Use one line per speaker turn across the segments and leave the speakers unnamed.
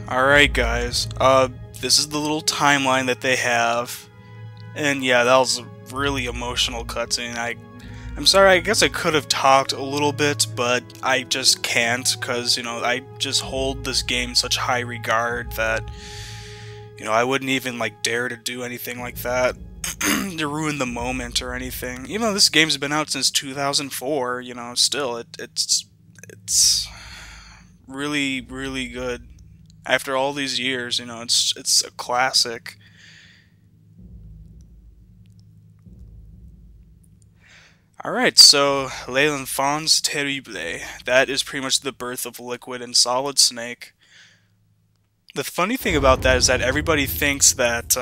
Alright guys, this is the little timeline that they have, and yeah, that was a really emotional cutscene. I'm sorry, I guess I could have talked a little bit, but I just can't, because, you know, I just hold this game in such high regard that, you know, I wouldn't even, like, dare to do anything like that to ruin the moment or anything. Even though this game's been out since 2004, you know, still, it's really, really good. After all these years, you know, it's a classic. Alright, so L'Enfance Terrible. That is pretty much the birth of Liquid and Solid Snake. The funny thing about that is that everybody thinks that,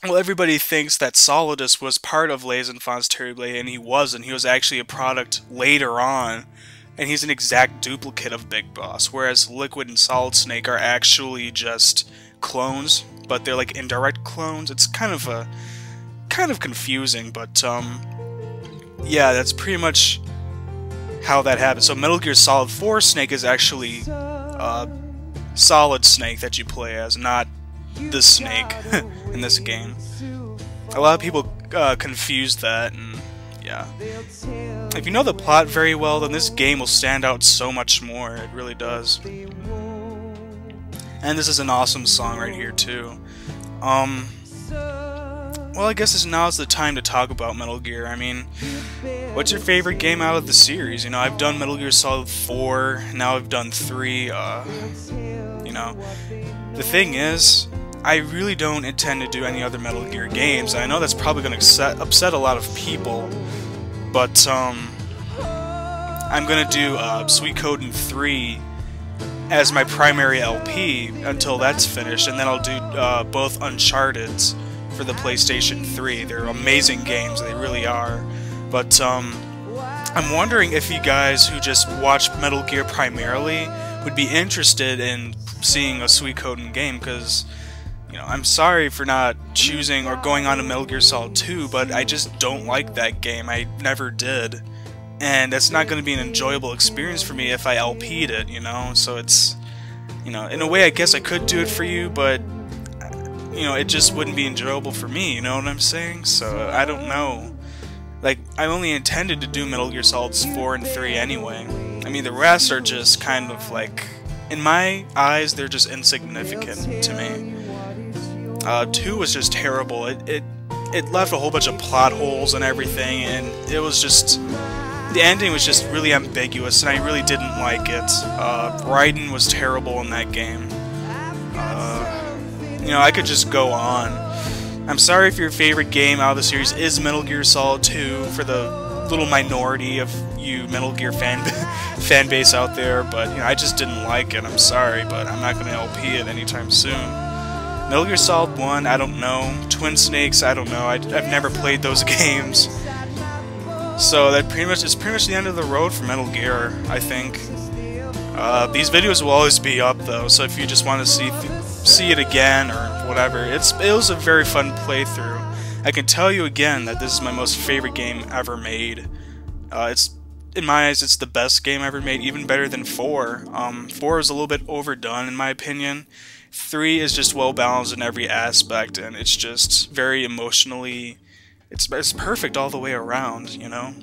everybody thinks that Solidus was part of Les Enfants Terribles, and he wasn't. He was actually a product later on, and he's an exact duplicate of Big Boss, whereas Liquid and Solid Snake are actually just clones, but they're like indirect clones. It's kind of confusing, but yeah, that's pretty much how that happened. So Metal Gear Solid 4 Snake is actually Solid Snake that you play as, not the Snake in this game. A lot of people confuse that, and yeah. If you know the plot very well, then this game will stand out so much more. It really does. And this is an awesome song right here, too. Well, I guess now's the time to talk about Metal Gear. I mean, what's your favorite game out of the series? You know, I've done Metal Gear Solid 4, now I've done 3, you know. The thing is, I really don't intend to do any other Metal Gear games. I know that's probably going to upset a lot of people, but I'm going to do Suikoden 3 as my primary LP until that's finished, and then I'll do both Uncharted's for the PlayStation 3. They're amazing games, they really are. But I'm wondering if you guys who just watch Metal Gear primarily would be interested in seeing a Suikoden game, because, you know, I'm sorry for not choosing or going on to Metal Gear Solid 2, but I just don't like that game. I never did. And it's not going to be an enjoyable experience for me if I LP'd it, you know? So it's, you know, in a way I guess I could do it for you, but, you know, it just wouldn't be enjoyable for me, you know what I'm saying? So, I don't know. Like, I only intended to do Metal Gear Solids 4 and 3 anyway. I mean, the rest are just kind of like, in my eyes, they're just insignificant to me. 2 was just terrible. It left a whole bunch of plot holes and everything, and it was just... The ending was just really ambiguous, and I really didn't like it. Raiden was terrible in that game. You know, I could just go on. I'm sorry if your favorite game out of the series is Metal Gear Solid 2 for the little minority of you Metal Gear fan base out there, but you know, I just didn't like it. I'm sorry, but I'm not going to LP it anytime soon. Metal Gear Solid 1, I don't know. Twin Snakes, I don't know. I've never played those games. So that it's pretty much the end of the road for Metal Gear, I think. These videos will always be up though, so if you just want to see it again or whatever, it was a very fun playthrough. I can tell you again that this is my most favorite game ever made. In my eyes, it's the best game ever made, even better than 4. 4 is a little bit overdone in my opinion. 3 is just well balanced in every aspect, and it's just very emotionally. It's perfect all the way around, you know?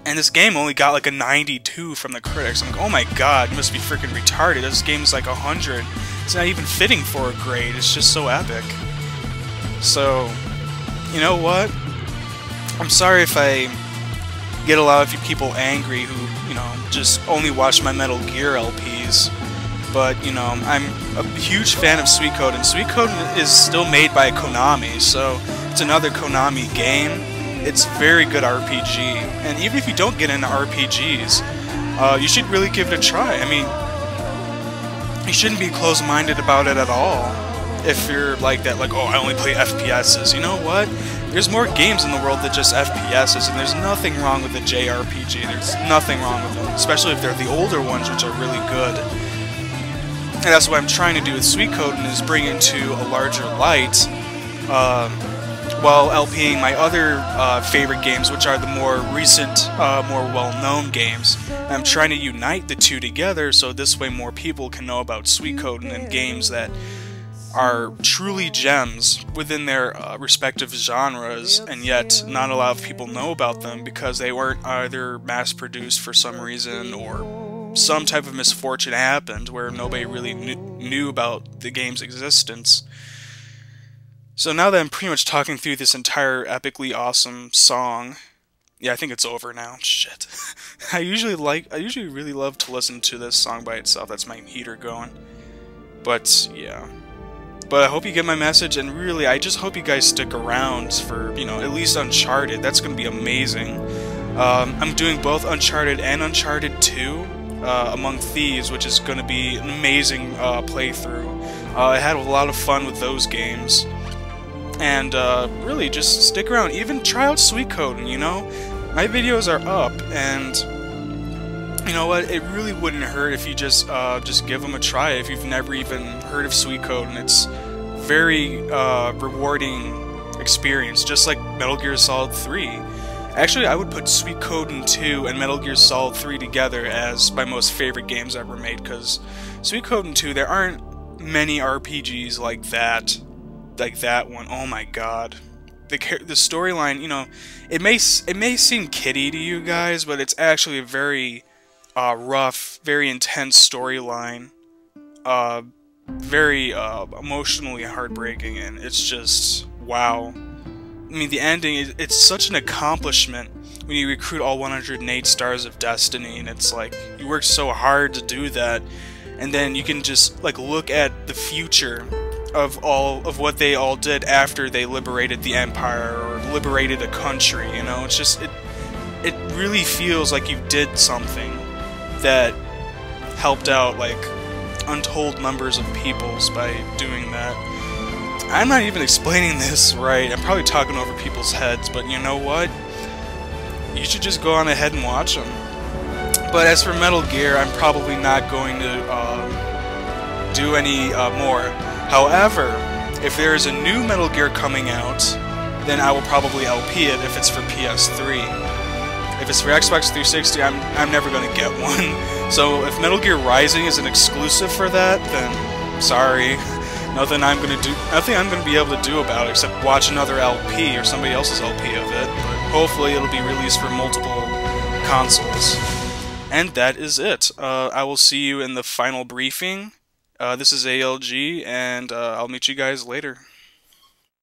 And this game only got like a 92 from the critics. I'm like, oh my god, you must be freaking retarded. This game is like 100. It's not even fitting for a grade. It's just so epic. So, you know what? I'm sorry if I get a lot of you people angry who, you know, just only watch my Metal Gear LPs. But, you know, I'm a huge fan of Suikoden. Suikoden is still made by Konami, so it's another Konami game. It's very good RPG, and even if you don't get into RPGs, you should really give it a try. I mean, you shouldn't be closed-minded about it at all. If you're like that, like, oh, I only play FPSs. You know what? There's more games in the world than just FPSs, and there's nothing wrong with a JRPG. There's nothing wrong with them, especially if they're the older ones, which are really good. And that's what I'm trying to do with Suikoden, is bring into a larger light while LPing my other favorite games, which are the more recent, more well-known games. And I'm trying to unite the two together so this way more people can know about Suikoden and games that are truly gems within their respective genres, and yet not a lot of people know about them because they weren't either mass-produced for some reason or some type of misfortune happened where nobody really knew about the game's existence. So now that I'm pretty much talking through this entire epically awesome song, yeah, I think it's over now. Shit. I usually really love to listen to this song by itself. That's my heater going. But yeah. But I hope you get my message, and really, I just hope you guys stick around for, you know, at least Uncharted. That's going to be amazing. I'm doing both Uncharted and Uncharted 2, Among Thieves, which is going to be an amazing playthrough. I had a lot of fun with those games. And really, just stick around. Even try out Suikoden, you know? My videos are up, and you know what? It really wouldn't hurt if you just give them a try. If you've never even heard of Suikoden, it's very rewarding experience, just like Metal Gear Solid 3. Actually, I would put Suikoden 2 and Metal Gear Solid 3 together as my most favorite games ever made, because Suikoden 2, there aren't many RPGs like that one. Oh my god. The storyline, you know, it may seem kiddie to you guys, but it's actually a very rough, very intense storyline, very emotionally heartbreaking, and it's just wow. I mean, the ending, it's such an accomplishment when you recruit all 108 stars of destiny, and it's like you worked so hard to do that, and then you can just like look at the future of what they all did after they liberated the Empire or liberated a country. You know, it's just it really feels like you did something that helped out like untold numbers of peoples by doing that. I'm not even explaining this right. I'm probably talking over people's heads, but you know what? You should just go on ahead and watch them. But as for Metal Gear, I'm probably not going to do any more. However, if there is a new Metal Gear coming out, then I will probably LP it if it's for PS3. If it's for Xbox 360, I'm never going to get one. So if Metal Gear Rising is an exclusive for that, then sorry. Nothing I'm going to be able to do about it except watch another LP or somebody else's LP of it. But hopefully it'll be released for multiple consoles. And that is it. I will see you in the final briefing. This is ALG, and I'll meet you guys later.